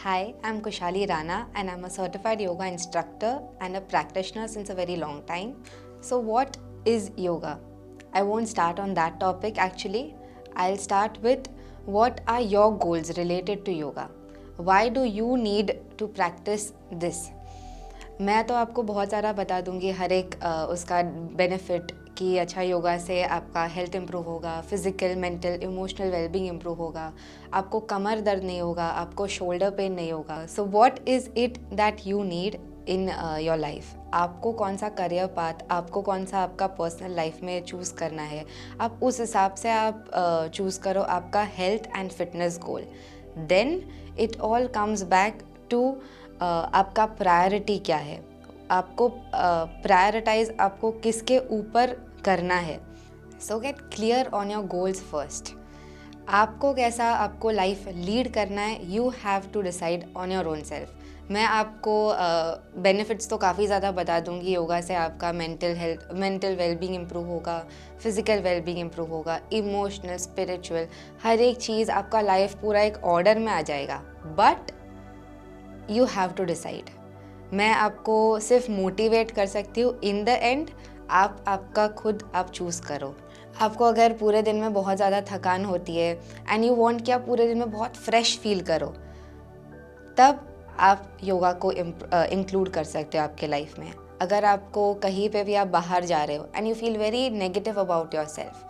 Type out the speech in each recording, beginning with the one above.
Hi, I'm Kushali Rana and I'm a certified yoga instructor and a practitioner since a very long time. So, what is yoga? I won't start on that topic actually. I'll start with what are your goals related to yoga? Why do you need to practice this? मैं तो आपको बहुत सारा बता दूंगी हर एक उसका benefit कि अच्छा योगा से आपका हेल्थ इम्प्रूव होगा, physical mental emotional wellbeing improve होगा, आपको कमर दर्द नहीं होगा, आपको शोल्डर पेन नहीं होगा. So what is it that you need in your life? आपको कौन सा करियर पाथ, आपको कौन सा आपका पर्सनल लाइफ में चूज़ करना है, आप उस हिसाब से आप चूज़ करो आपका health and fitness goal. Then it all comes back to आपका प्रायोरिटी क्या है, आपको प्रायोरिटाइज आपको किसके ऊपर करना है. So get clear on your goals first. आपको कैसा आपको लाइफ लीड करना है, you have to decide on your own self. मैं आपको बेनिफिट्स तो काफ़ी ज़्यादा बता दूंगी. योगा से आपका मेंटल वेलबींग इम्प्रूव होगा, फिज़िकल वेलबींग इम्प्रूव होगा, इमोशनल स्पिरिचुअल हर एक चीज़ आपका लाइफ पूरा एक ऑर्डर में आ जाएगा. But you have to decide. मैं आपको सिर्फ मोटिवेट कर सकती हूँ. इन द एंड आप आपका खुद आप चूज़ करो. आपको अगर पूरे दिन में बहुत ज़्यादा थकान होती है एंड यू वांट कि आप पूरे दिन में बहुत फ्रेश फील करो, तब आप योगा को इंक्लूड कर सकते हो आपके लाइफ में. अगर आपको कहीं पे भी आप बाहर जा रहे हो and you feel very negative about your self,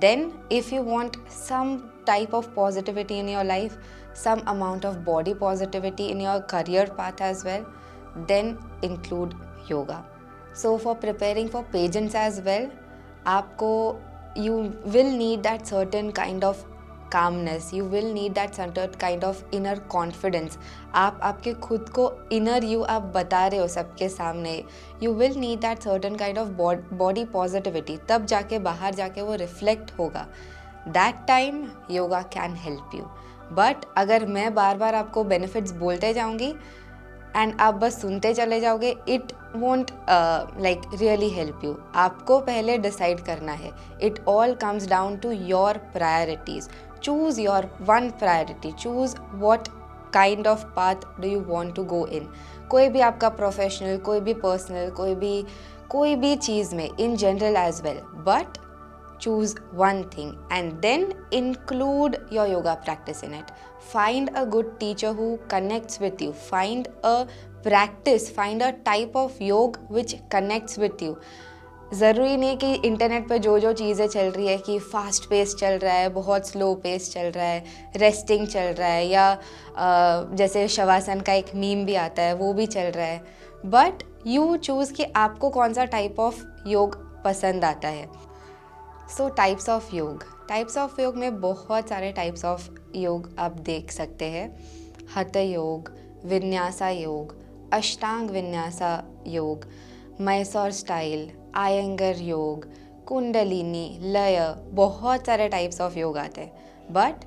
then if you want some type of positivity in your life, some amount of body positivity in your career path as well, then include yoga. So for preparing for pageants as well, आपको you will need that certain kind of calmness, you will need that certain kind of inner confidence. आप आपके खुद को inner you आप बता रहे हो सबके सामने. You will need that certain kind of body positivity. तब जाके बाहर जाके वो reflect होगा. That time yoga can help you. But अगर मैं बार बार आपको benefits बोलते जाऊँगी एंड आप बस सुनते चले जाओगे, it won't like really help you. आपको पहले डिसाइड करना है. It all comes down to your priorities. Choose your one priority. Choose what kind of path do you want to go in. कोई भी आपका प्रोफेशनल, कोई भी पर्सनल, कोई भी चीज़ में, in general as well. But choose one thing and then include your yoga practice in it. Find a good teacher who connects with you. Find a practice, find a type of yoga which connects with you. ज़रूरी नहीं कि internet पर जो चीज़ें चल रही है कि फास्ट पेस चल रहा है, बहुत स्लो पेस चल रहा है, रेस्टिंग चल रहा है, या जैसे शवासन का एक मीम भी आता है वो भी चल रहा है. बट यू चूज़ कि आपको कौन सा टाइप ऑफ योग पसंद आता है. सो टाइप्स ऑफ योग में बहुत सारे टाइप्स ऑफ योग आप देख सकते हैं. हठ योग, विन्यासा योग, अष्टांग विन्यासा योग, मैसूर स्टाइल, आयंगर योग, कुंडलिनी, लय, बहुत सारे टाइप्स ऑफ योग आते हैं. बट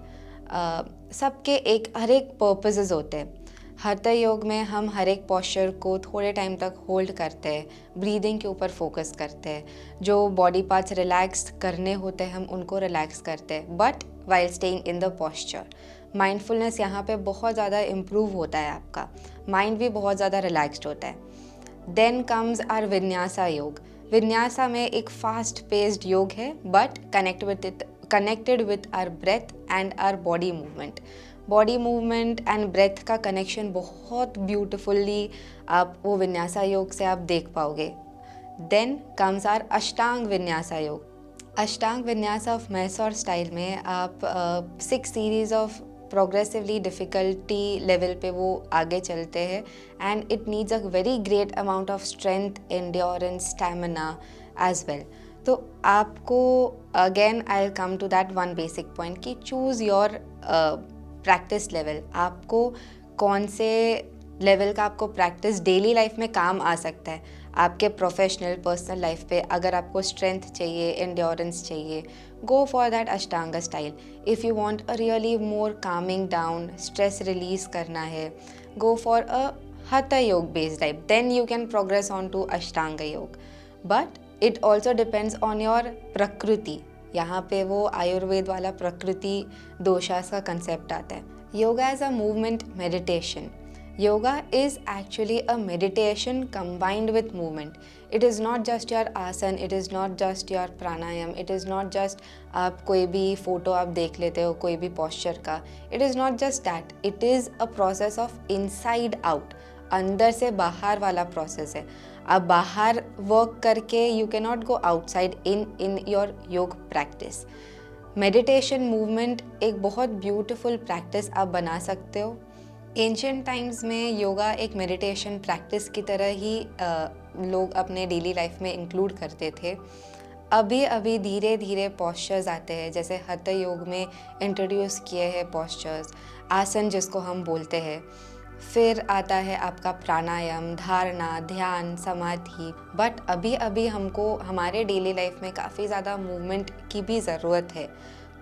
सबके हर एक पर्पसेस होते हैं. हठ योग में हम हर एक पॉस्चर को थोड़े टाइम तक होल्ड करते हैं, ब्रीदिंग के ऊपर फोकस करते हैं. जो बॉडी पार्ट्स रिलैक्स करने होते हैं हम उनको रिलैक्स करते हैं, but while staying in the posture. Mindfulness यहाँ पे बहुत ज़्यादा इम्प्रूव होता है. आपका माइंड भी बहुत ज़्यादा रिलैक्स्ड होता है. देन कम्स आर विन्यासा योग. विन्यासा में एक फास्ट पेस्ड योग है, but connected with our breath and our body movement. Body movement and breath का कनेक्शन बहुत ब्यूटिफुल्ली आप वो विन्यासा योग से आप देख पाओगे. देन कम्स आर अष्टांग विन्यासा योग. अष्टांग विन्यास ऑफ मैसूर स्टाइल में आप 6 series of progressively difficulty level पे वो आगे चलते हैं and it needs a very great amount of strength, endurance, stamina as well. तो आपको again I will come to that one basic point कि चूज़ योर प्रैक्टिस लेवल. आपको कौन से लेवल का आपको प्रैक्टिस डेली लाइफ में काम आ सकता है. आपके प्रोफेशनल पर्सनल लाइफ पे अगर आपको स्ट्रेंथ चाहिए, एंड्योरेंस चाहिए, go for that Ashtanga style. If you want a really more coming down, stress release करना है, go for a hatha yoga based type, then you can progress on to ashtanga योग. But it also depends on your prakriti. यहाँ पे वो आयुर्वेद वाला प्रकृति दोषास का concept आता है. Yoga is a movement meditation. Yoga is actually a meditation combined with movement. It is not just your आसन, it is not just your pranayama, it is not just आप कोई भी फोटो आप देख लेते हो कोई भी posture का. It is not just that. It is a process of inside out. अंदर से बाहर वाला प्रोसेस है. आप बाहर वर्क करके you can not out outside in your योग प्रैक्टिस. मेडिटेशन मूवमेंट एक बहुत ब्यूटीफुल प्रैक्टिस आप बना सकते हो. एंशियंट टाइम्स में योगा एक मेडिटेशन प्रैक्टिस की तरह ही लोग अपने डेली लाइफ में इंक्लूड करते थे. अभी अभी धीरे धीरे पॉस्चर्स आते हैं, जैसे हठ योग में इंट्रोड्यूस किए हैं पॉस्चर्स, आसन जिसको हम बोलते हैं. फिर आता है आपका प्राणायाम, धारणा, ध्यान, समाधि. बट अभी अभी हमको हमारे डेली लाइफ में काफ़ी ज़्यादा मूवमेंट की भी ज़रूरत है.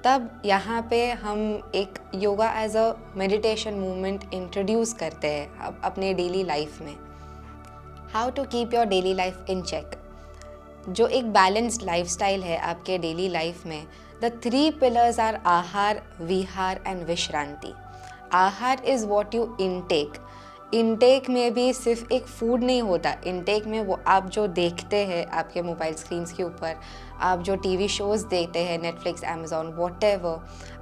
तब यहाँ पे हम एक yoga as a meditation movement introduce करते हैं अपने डेली लाइफ में. How to keep your daily life in check. जो एक बैलेंस्ड लाइफस्टाइल है आपके डेली लाइफ में, the 3 pillars are ahar, vihar and vishranti. Ahar is what you intake. Intake में भी सिर्फ एक फूड नहीं होता. इनटेक में वो आप जो देखते हैं आपके मोबाइल स्क्रीन्स के ऊपर, आप जो टीवी शोज़ देखते हैं, नेटफ्लिक्स, अमेज़ॉन, व्हाटएवर,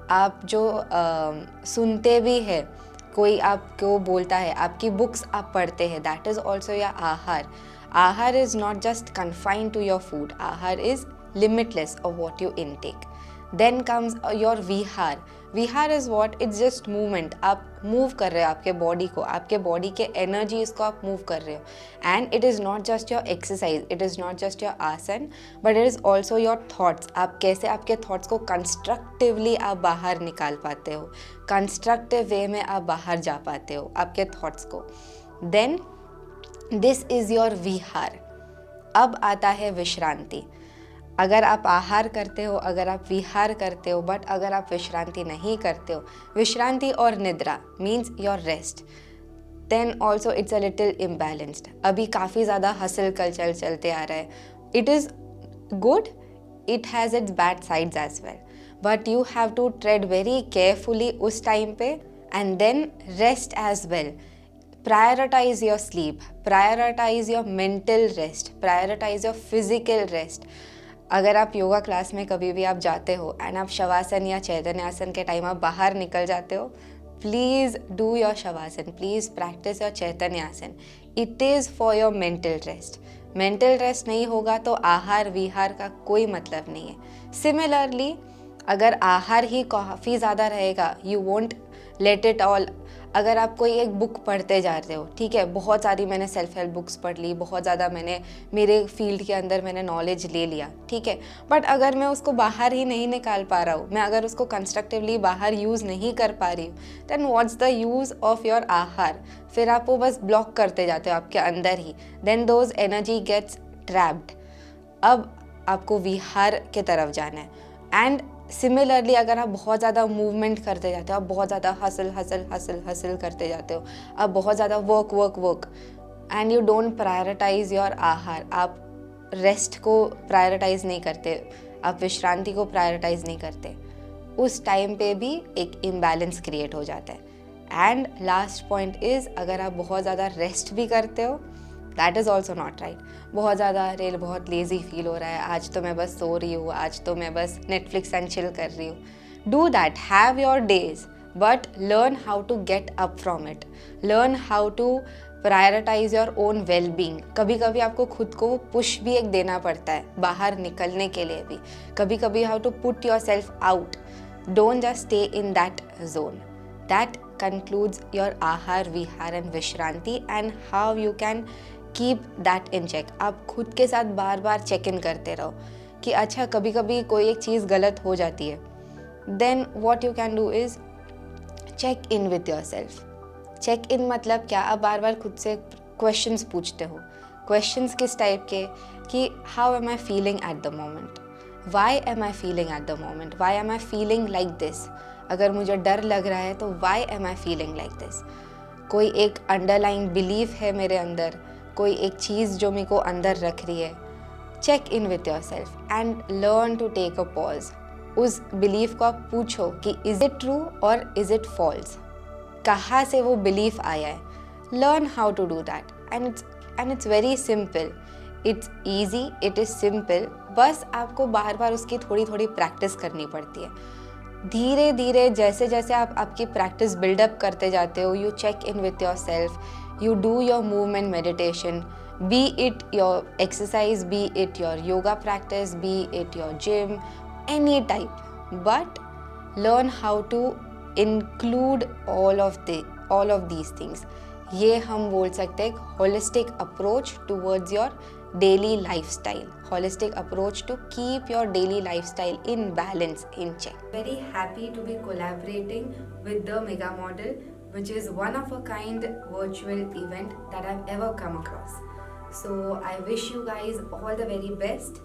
आप जो सुनते भी हैं, कोई आपको बोलता है, आपकी बुक्स आप पढ़ते हैं, that is also your aahar. Aahar is not just confined to your food. Aahar is limitless of what you intake. Then comes your vihar. Vihar is what, it's just movement. आप मूव कर रहे हो आपके बॉडी को, आपके बॉडी के एनर्जीज को आप मूव कर रहे हो. And it is not just your exercise, it is not just your asan, but it is also your thoughts. आप कैसे आपके थाट्स को कंस्ट्रक्टिवली आप बाहर निकाल पाते हो, कंस्ट्रक्टिव वे में आप बाहर जा पाते हो आपके थाट्स को. देन दिस इज़ योर विहार. अब आता है विश्रांति. अगर आप आहार करते हो, अगर आप विहार करते हो, बट अगर आप विश्रांति नहीं करते हो, विश्रांति और निद्रा means your rest, then also it's a little imbalanced. अभी काफ़ी ज़्यादा हसल कल्चर चलते आ रहा है. It is good, it has its bad sides as well, but you have to tread very carefully उस टाइम पे. And then rest as well. Prioritise your sleep, prioritise your mental rest, prioritise your physical rest. अगर आप yoga class में कभी भी आप जाते हो एंड आप शवासन या चैतन्यासन के टाइम आप बाहर निकल जाते हो, please do your shavasana, please practise your chaitanyasana. It is for your mental rest. Mental rest नहीं होगा तो आहार विहार का कोई मतलब नहीं है. सिमिलरली अगर आहार ही काफ़ी ज़्यादा रहेगा, you won't let it all. अगर आप कोई एक बुक पढ़ते जा रहे हो, ठीक है, बहुत सारी मैंने सेल्फ हेल्प बुक्स पढ़ ली, बहुत ज़्यादा मैंने मेरे फील्ड के अंदर मैंने नॉलेज ले लिया, ठीक है, बट अगर मैं उसको बाहर ही नहीं निकाल पा रहा हूँ, मैं अगर उसको कंस्ट्रक्टिवली बाहर यूज़ नहीं कर पा रही हूँ, then what's the use of your ahar. फिर आप वो बस ब्लॉक करते जाते हो आपके अंदर ही. Then those energy gets trapped. अब आपको विहार के तरफ जाना है. एंड सिमिलरली अगर आप बहुत ज़्यादा मूवमेंट करते जाते हो, आप बहुत ज़्यादा हसल करते जाते हो, आप बहुत ज़्यादा work and you don't prioritise your ahar, आप रेस्ट को प्रायोरिटाइज नहीं करते, आप विश्रांति को प्रायोरिटाइज नहीं करते, उस टाइम पे भी एक इम्बैलेंस क्रिएट हो जाता है. एंड लास्ट पॉइंट इज़, अगर आप बहुत ज़्यादा रेस्ट भी करते हो, that is also not right. बहुत ज़्यादा अरे बहुत लेज़ी फील हो रहा है, आज तो मैं बस सो रही हूँ, आज तो मैं बस नेटफ्लिक्स एंड चिल कर रही हूँ. Do that, have your days, but learn how to get up from it. Learn how to prioritise your own well being. कभी कभी आपको खुद को पुश भी एक देना पड़ता है बाहर निकलने के लिए भी. कभी कभी how to put yourself out. Don't just stay in that zone. That concludes your aahar vihar and vishranti and how you can keep that in check. आप खुद के साथ बार बार चेक इन करते रहो कि अच्छा कभी कभी कोई एक चीज़ गलत हो जाती है. Then what you can do is check in with your self. Check in मतलब क्या, आप बार बार खुद से क्वेश्चंस पूछते हो. क्वेश्चंस किस टाइप के, कि how am I feeling at the moment, why am I feeling at the moment, why am I feeling like this. अगर मुझे डर लग रहा है तो why am I feeling like this. कोई एक अंडरलाइंग बिलीफ है मेरे अंदर, कोई एक चीज़ जो मेरे को अंदर रख रही है. Check in with your self and learn to take a pause. उस बिलीफ को आप पूछो कि इज़ इट ट्रू और इज़ इट फॉल्स. कहाँ से वो बिलीफ आया है. Learn how to do that, and it's very simple. It's easy, it is simple. बस आपको बार बार उसकी थोड़ी थोड़ी प्रैक्टिस करनी पड़ती है. धीरे धीरे जैसे जैसे आप आपकी प्रैक्टिस बिल्डअप करते जाते हो, you check in with your self, you do your movement meditation, be it your exercise, be it your yoga practice, be it your gym, any type, but learn how to include all of these things. ये हम बोल सकते हैं holistic approach towards your daily lifestyle, holistic approach to keep your daily lifestyle in balance, in check. Very happy to be collaborating with the Mega Model, which is one of a kind virtual event that I've ever come across. So I wish you guys all the very best.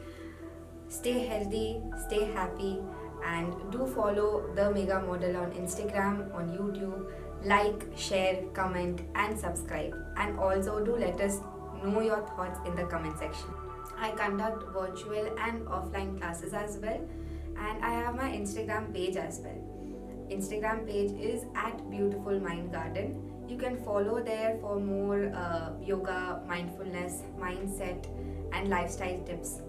Stay healthy, stay happy, and do follow the Mega Model on Instagram, on YouTube. Like, share, comment, and subscribe. And also do let us know your thoughts in the comment section. I conduct virtual and offline classes as well, and I have my Instagram page as well. Instagram page is at Beautiful Mind Garden. You can follow there for more yoga, mindfulness, mindset, and lifestyle tips.